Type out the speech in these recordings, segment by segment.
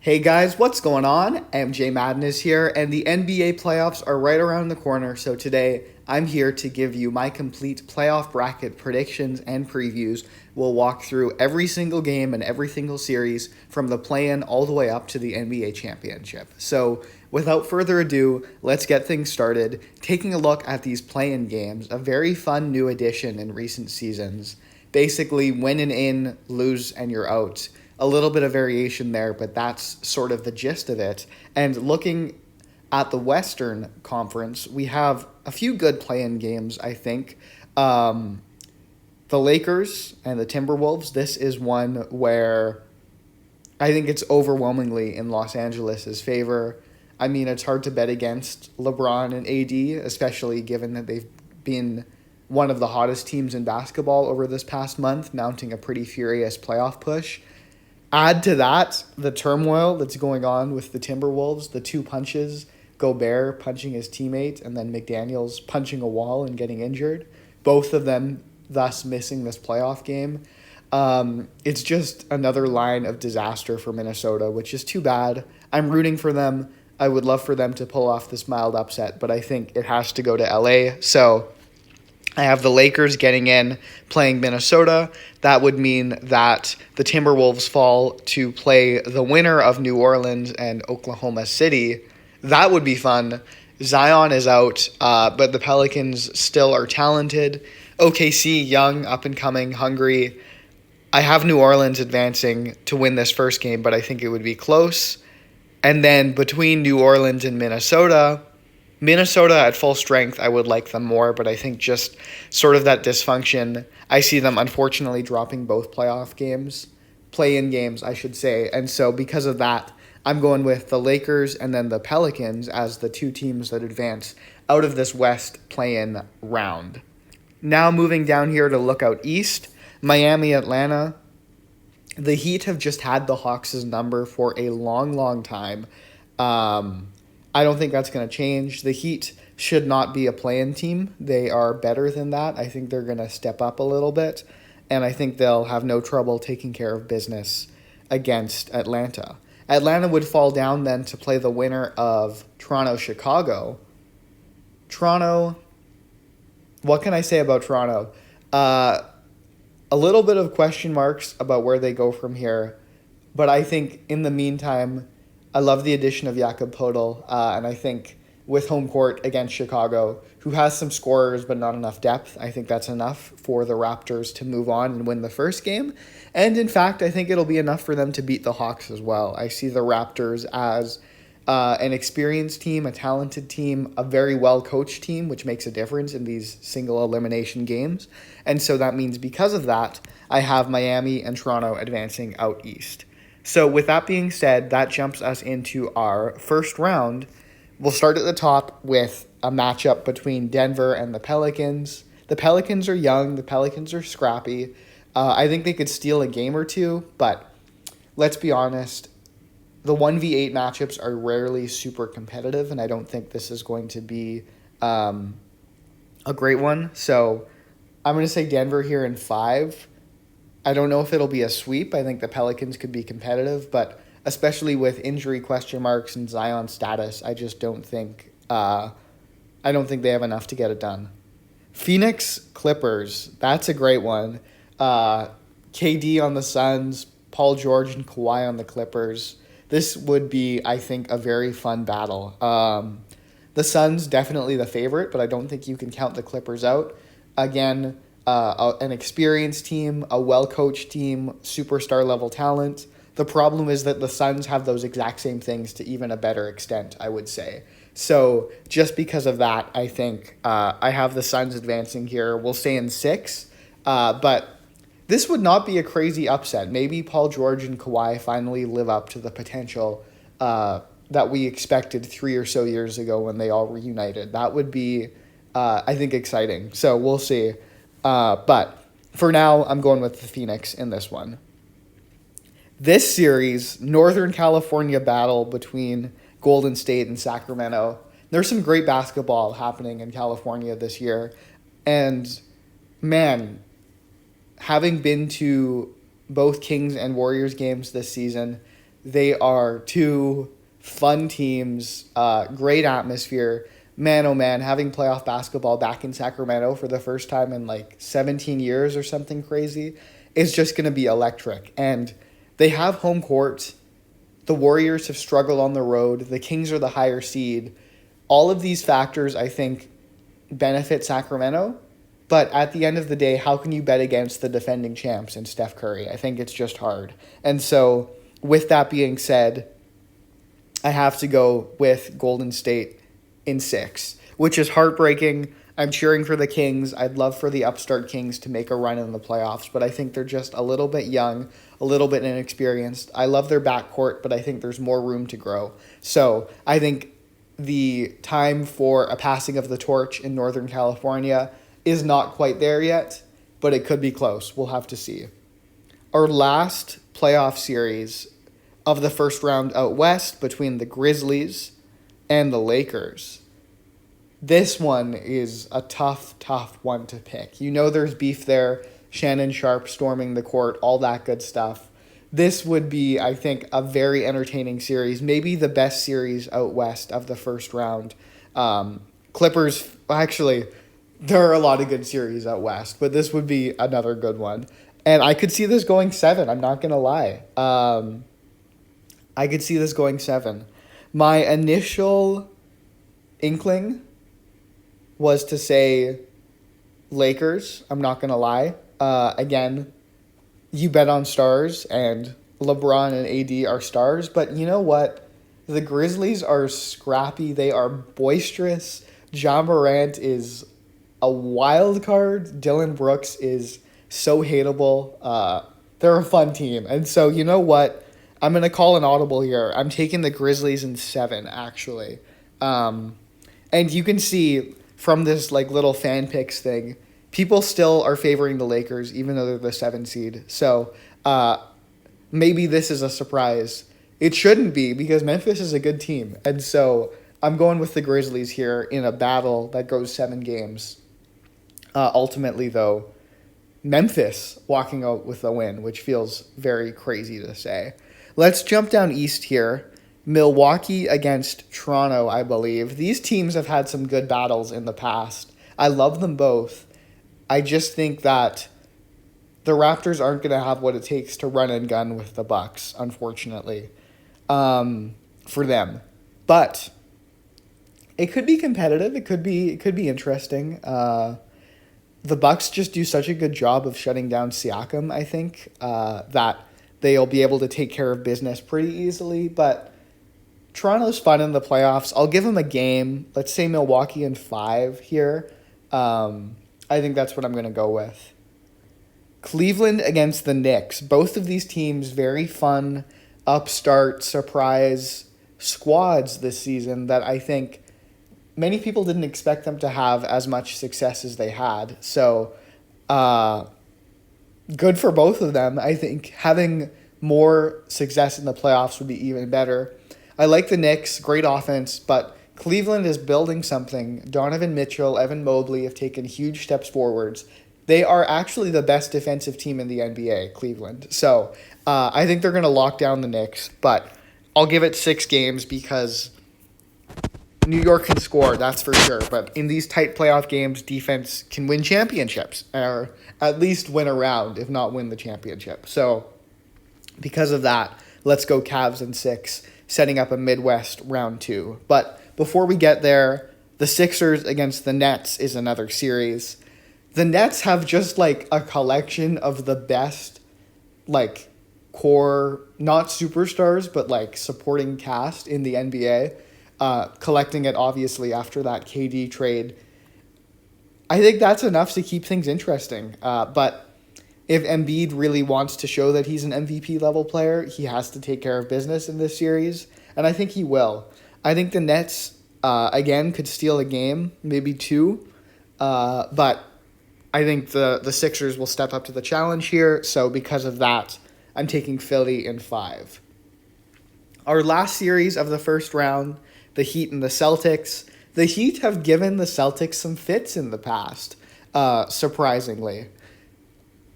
Hey guys, what's going on? MJ Madden is here, and the NBA playoffs are right around the corner. So today, I'm here to give you my complete playoff bracket predictions and previews. We'll walk through every single game and every single series from the play-in all the way up to the NBA championship. So, without further ado, let's get things started. Taking a look at these play-in games, a very fun new addition in recent seasons. Basically, win and in, lose and you're out. A little bit of variation there, but that's sort of the gist of it. And looking at the Western Conference, we have a few good play-in games, I think. The Lakers and the Timberwolves, this is one where I think it's overwhelmingly in Los Angeles' favor. I mean, it's hard to bet against LeBron and AD, especially given that they've been one of the hottest teams in basketball over this past month, mounting a pretty furious playoff push. Add to that the turmoil that's going on with the Timberwolves, the two punches, Gobert punching his teammate and then McDaniels punching a wall and getting injured, both of them thus missing this playoff game. It's just another line of disaster for Minnesota, which is too bad. I'm rooting for them. I would love for them to pull off this mild upset, but I think it has to go to LA. So I have the Lakers getting in, playing Minnesota. That would mean that the Timberwolves fall to play the winner of New Orleans and Oklahoma City. That would be fun. Zion is out, but the Pelicans still are talented. OKC, young, up and coming, hungry. I have New Orleans advancing to win this first game, but I think it would be close. And then between New Orleans and Minnesota at full strength, I would like them more, but I think just sort of that dysfunction, I see them unfortunately dropping both play-in games, I should say. And so because of that, I'm going with the Lakers and then the Pelicans as the two teams that advance out of this West play-in round. Now moving down here to look out East, Miami, Atlanta. The Heat have just had the Hawks' number for a long, long time. I don't think that's going to change. The Heat should not be a play-in team. They are better than that. I think they're going to step up a little bit, and I think they'll have no trouble taking care of business against Atlanta. Atlanta would fall down then to play the winner of Toronto-Chicago. Toronto, what can I say about Toronto? A little bit of question marks about where they go from here, but I think in the meantime, I love the addition of Jakob Poeltl, and I think with home court against Chicago, who has some scorers but not enough depth, I think that's enough for the Raptors to move on and win the first game. And in fact, I think it'll be enough for them to beat the Hawks as well. I see the Raptors as an experienced team, a talented team, a very well-coached team, which makes a difference in these single elimination games. And so that means because of that, I have Miami and Toronto advancing out East. So with that being said, that jumps us into our first round. We'll start at the top with a matchup between Denver and the Pelicans. The Pelicans are young. The Pelicans are scrappy. I think they could steal a game or two, but let's be honest, the 1v8 matchups are rarely super competitive, and I don't think this is going to be a great one. So I'm going to say Denver here in 5. I don't know if it'll be a sweep. I think the Pelicans could be competitive, but especially with injury question marks and Zion's status, I just don't think I don't think they have enough to get it done. Phoenix Clippers, that's a great one. KD on the Suns, Paul George and Kawhi on the Clippers. This would be, I think, a very fun battle. The Suns definitely the favorite, but I don't think you can count the Clippers out. Again, an experienced team, a well-coached team, superstar-level talent. The problem is that the Suns have those exact same things to even a better extent, I would say. So just because of that, I think I have the Suns advancing here. We'll stay in 6, but this would not be a crazy upset. Maybe Paul George and Kawhi finally live up to the potential that we expected 3 or so years ago when they all reunited. That would be, I think, exciting. So we'll see. But for now, I'm going with the Phoenix in this one. This series, Northern California battle between Golden State and Sacramento. There's some great basketball happening in California this year. And, man, having been to both Kings and Warriors games this season, They are two fun teams, great atmosphere. Man, oh man, having playoff basketball back in Sacramento for the first time in like 17 years or something crazy is just going to be electric. And they have home court. The Warriors have struggled on the road. The Kings are the higher seed. All of these factors, I think, benefit Sacramento. But at the end of the day, how can you bet against the defending champs and Steph Curry? I think it's just hard. And so, with that being said, I have to go with Golden State in 6, which is heartbreaking. I'm cheering for the Kings. I'd love for the upstart Kings to make a run in the playoffs, but I think they're just a little bit young, a little bit inexperienced. I love their backcourt, but I think there's more room to grow. So I think the time for a passing of the torch in Northern California is not quite there yet, but it could be close. We'll have to see. Our last playoff series of the first round out west between the Grizzlies and the Lakers. This one is a tough one to pick. You know there's beef there. Shannon Sharpe storming the court, all that good stuff. This would be, I think, a very entertaining series. Maybe the best series out west of the first round. Clippers, actually, there are a lot of good series out west, but this would be another good one. And I could see this going 7, I'm not going to lie. I could see this going 7. My initial inkling was to say Lakers. I'm not going to lie. Again, you bet on stars, and LeBron and AD are stars. But you know what? The Grizzlies are scrappy. They are boisterous. Ja Morant is a wild card. Dylan Brooks is so hateable. They're a fun team. And so, you know what? I'm going to call an audible here. I'm taking the Grizzlies in 7, actually. And you can see from this like little fan picks thing, people still are favoring the Lakers, even though they're the 7 seed. So maybe this is a surprise. It shouldn't be, because Memphis is a good team. And so I'm going with the Grizzlies here in a battle that goes 7 games. Ultimately, though, Memphis walking out with a win, which feels very crazy to say. Let's jump down east here. Milwaukee against Toronto, I believe. These teams have had some good battles in the past. I love them both. I just think that the Raptors aren't going to have what it takes to run and gun with the Bucks, unfortunately, for them. But it could be competitive. It could be interesting. The Bucks just do such a good job of shutting down Siakam, I think, that they'll be able to take care of business pretty easily. But Toronto's fun in the playoffs. I'll give them a game. Let's say Milwaukee in 5 here. I think that's what I'm going to go with. Cleveland against the Knicks. Both of these teams, very fun, upstart, surprise squads this season that I think many people didn't expect them to have as much success as they had. So, good for both of them. I think having more success in the playoffs would be even better. I like the Knicks, great offense, but Cleveland is building something. Donovan Mitchell, Evan Mobley have taken huge steps forwards. They are actually the best defensive team in the NBA, Cleveland. So I think they're going to lock down the Knicks, but I'll give it 6 games because New York can score, that's for sure. But in these tight playoff games, defense can win championships, or at least win a round, if not win the championship. So because of that, let's go Cavs in 6, setting up a Midwest round 2. But before we get there, the Sixers against the Nets is another series. The Nets have just like a collection of the best, like, core, not superstars, but like supporting cast in the NBA. Collecting it obviously after that KD trade. I think that's enough to keep things interesting. But if Embiid really wants to show that he's an MVP level player, he has to take care of business in this series, and I think he will. I think the Nets, again, could steal a game, maybe 2, but I think the Sixers will step up to the challenge here, so because of that, I'm taking Philly in 5. Our last series of the first round, the Heat and the Celtics. The Heat have given the Celtics some fits in the past, surprisingly.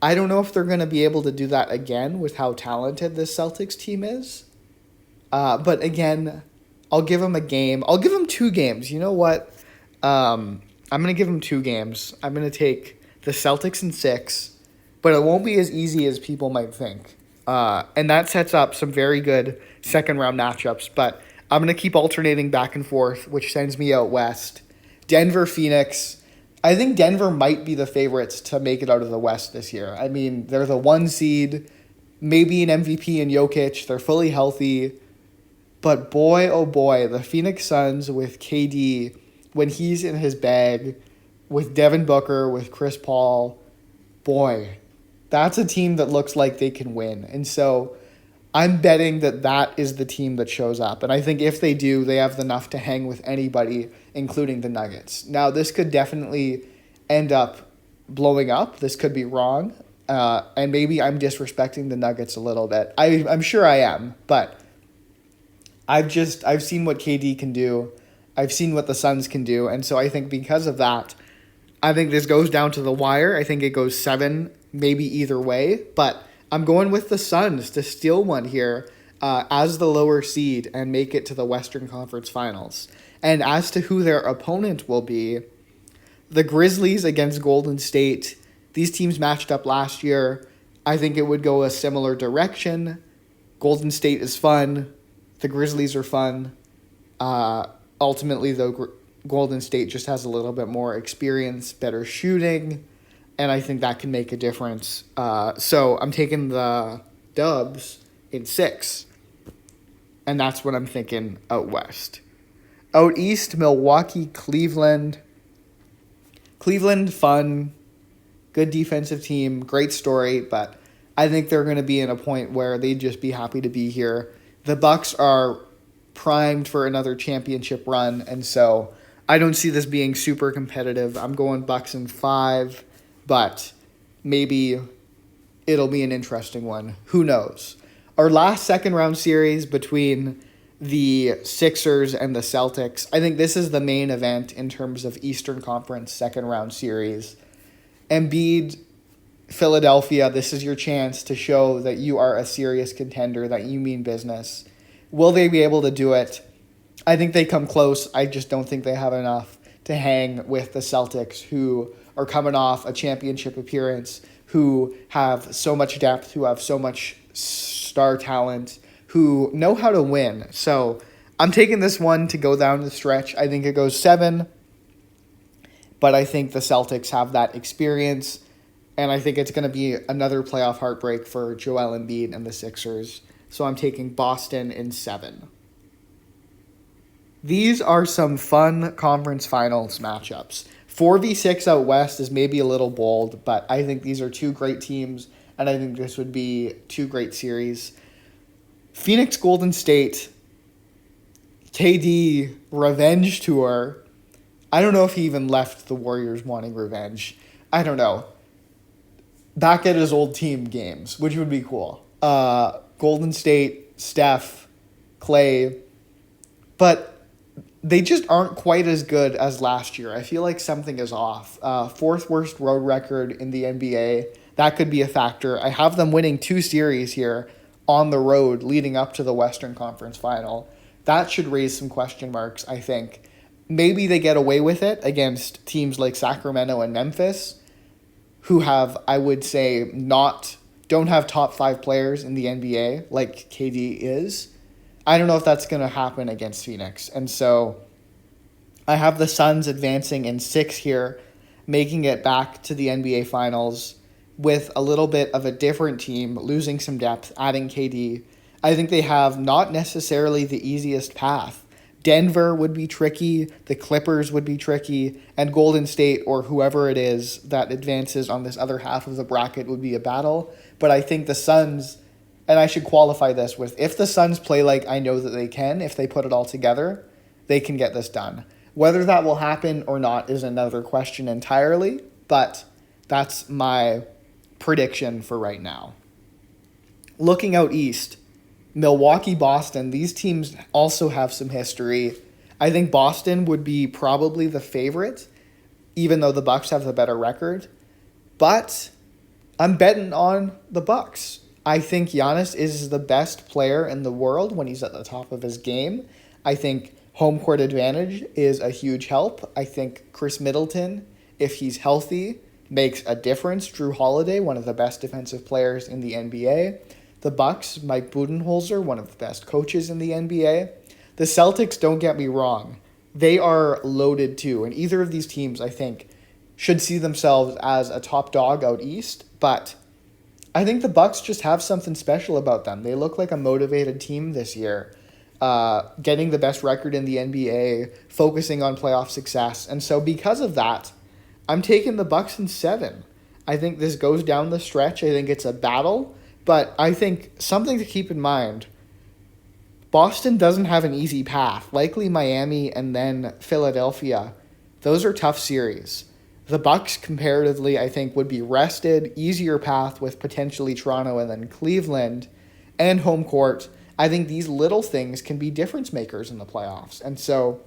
I don't know if they're going to be able to do that again with how talented this Celtics team is, But again, I'll give them a game. I'll give them 2 games. You know what? I'm going to give them 2 games. I'm going to take the Celtics in 6, but it won't be as easy as people might think. And that sets up some very good second-round matchups. But I'm going to keep alternating back and forth, which sends me out west. Denver, Phoenix. I think Denver might be the favorites to make it out of the West this year. I mean, they're the 1 seed, maybe an MVP in Jokic. They're fully healthy. But boy, oh boy, the Phoenix Suns with KD, when he's in his bag, with Devin Booker, with Chris Paul, boy, that's a team that looks like they can win. And so I'm betting that that is the team that shows up. And I think if they do, they have enough to hang with anybody, including the Nuggets. Now, this could definitely end up blowing up. This could be wrong. And maybe I'm disrespecting the Nuggets a little bit. I'm sure I am, but I've seen what KD can do. I've seen what the Suns can do. And so I think because of that, I think this goes down to the wire. I think it goes 7, maybe either way. But I'm going with the Suns to steal one here as the lower seed and make it to the Western Conference Finals. And as to who their opponent will be, the Grizzlies against Golden State. These teams matched up last year. I think it would go a similar direction. Golden State is fun. The Grizzlies are fun. Ultimately, though, Golden State just has a little bit more experience, better shooting, and I think that can make a difference. So I'm taking the Dubs in 6, and that's what I'm thinking out west. Out east, Milwaukee, Cleveland. Cleveland, fun, good defensive team, great story, but I think they're going to be in a point where they'd just be happy to be here. The Bucks are primed for another championship run, and so I don't see this being super competitive. I'm going Bucks in 5, but maybe it'll be an interesting one. Who knows? Our last second-round series between the Sixers and the Celtics, I think this is the main event in terms of Eastern Conference second-round series. Embiid, Philadelphia, this is your chance to show that you are a serious contender, that you mean business. Will they be able to do it? I think they come close. I just don't think they have enough to hang with the Celtics, who are coming off a championship appearance, who have so much depth, who have so much star talent, who know how to win. So I'm taking this one to go down the stretch. I think it goes 7, but I think the Celtics have that experience. And I think it's going to be another playoff heartbreak for Joel Embiid and the Sixers. So I'm taking Boston in 7. These are some fun conference finals matchups. 4v6 out west is maybe a little bold, but I think these are 2 great teams, and I think this would be 2 great series. Phoenix Golden State, KD revenge tour. I don't know if he even left the Warriors wanting revenge. I don't know. Back at his old team games, which would be cool. Golden State, Steph, Clay, but they just aren't quite as good as last year. I feel like something is off. 4th worst road record in the NBA. That could be a factor. I have them winning 2 series here on the road leading up to the Western Conference Final. That should raise some question marks, I think. Maybe they get away with it against teams like Sacramento and Memphis, who have, I would say, don't have top 5 players in the NBA like KD is. I don't know if that's going to happen against Phoenix. And so I have the Suns advancing in 6 here, making it back to the NBA Finals with a little bit of a different team, losing some depth, adding KD. I think they have not necessarily the easiest path. Denver would be tricky, the Clippers would be tricky, and Golden State or whoever it is that advances on this other half of the bracket would be a battle. But I think the Suns, and I should qualify this with, if the Suns play like I know that they can, if they put it all together, they can get this done. Whether that will happen or not is another question entirely, but that's my prediction for right now. Looking out east, Milwaukee, Boston, these teams also have some history. I think Boston would be probably the favorite, even though the Bucks have the better record. But I'm betting on the Bucks. I think Giannis is the best player in the world when he's at the top of his game. I think home court advantage is a huge help. I think Chris Middleton, if he's healthy, makes a difference. Drew Holiday, one of the best defensive players in the NBA. The Bucks, Mike Budenholzer, one of the best coaches in the NBA. The Celtics, don't get me wrong, they are loaded too. And either of these teams, I think, should see themselves as a top dog out east. But I think the Bucks just have something special about them. They look like a motivated team this year, getting the best record in the NBA, focusing on playoff success. And so because of that, I'm taking the Bucks in 7. I think this goes down the stretch. I think it's a battle. But I think something to keep in mind, Boston doesn't have an easy path. Likely Miami and then Philadelphia. Those are tough series. The Bucks, comparatively, I think, would be rested, easier path with potentially Toronto and then Cleveland, and home court. I think these little things can be difference makers in the playoffs. And so,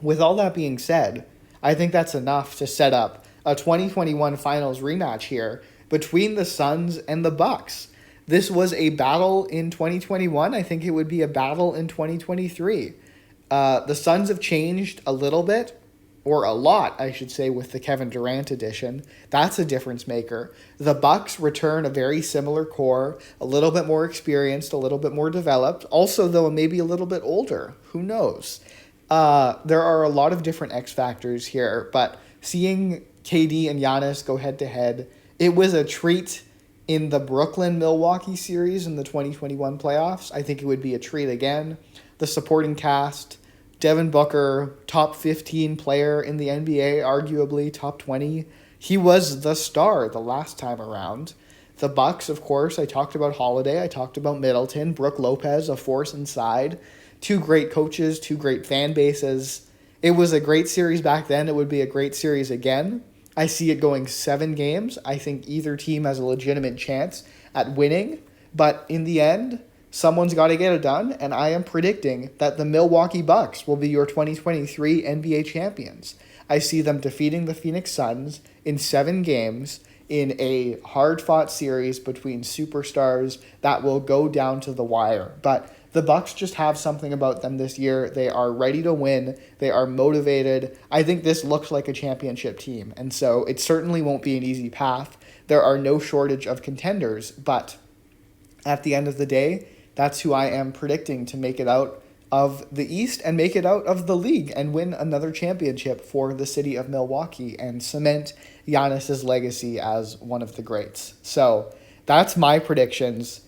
with all that being said, I think that's enough to set up a 2021 Finals rematch here between the Suns and the Bucks. This was a battle in 2021. I think it would be a battle in 2023. The Suns have changed a little bit, or a lot, I should say, with the Kevin Durant edition. That's a difference maker. The Bucks return a very similar core, a little bit more experienced, a little bit more developed. Also, though, maybe a little bit older. Who knows? There are a lot of different X factors here, but seeing KD and Giannis go head to head, it was a treat in the Brooklyn-Milwaukee series in the 2021 playoffs. I think it would be a treat again. The supporting cast, Devin Booker, top 15 player in the NBA, arguably top 20. He was the star the last time around. The Bucks, of course, I talked about Holiday, I talked about Middleton, Brook Lopez, a force inside. 2 great coaches, 2 great fan bases. It was a great series back then. It would be a great series again. I see it going 7 games. I think either team has a legitimate chance at winning. But in the end, someone's got to get it done, and I am predicting that the Milwaukee Bucks will be your 2023 NBA champions. I see them defeating the Phoenix Suns in 7 games in a hard-fought series between superstars that will go down to the wire. But the Bucks just have something about them this year. They are ready to win. They are motivated. I think this looks like a championship team, and so it certainly won't be an easy path. There are no shortage of contenders, but at the end of the day, that's who I am predicting to make it out of the East and make it out of the league and win another championship for the city of Milwaukee and cement Giannis's legacy as one of the greats. So that's my predictions.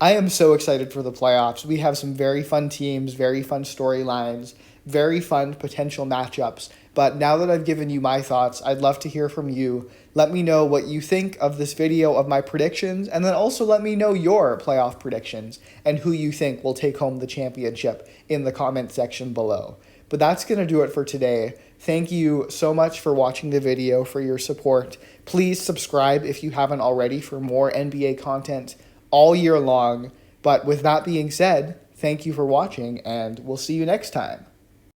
I am so excited for the playoffs. We have some very fun teams, very fun storylines, very fun potential matchups. But now that I've given you my thoughts, I'd love to hear from you. Let me know what you think of this video of my predictions, and then also let me know your playoff predictions and who you think will take home the championship in the comment section below. But that's going to do it for today. Thank you so much for watching the video, for your support. Please subscribe if you haven't already for more NBA content all year long. But with that being said, thank you for watching, and we'll see you next time.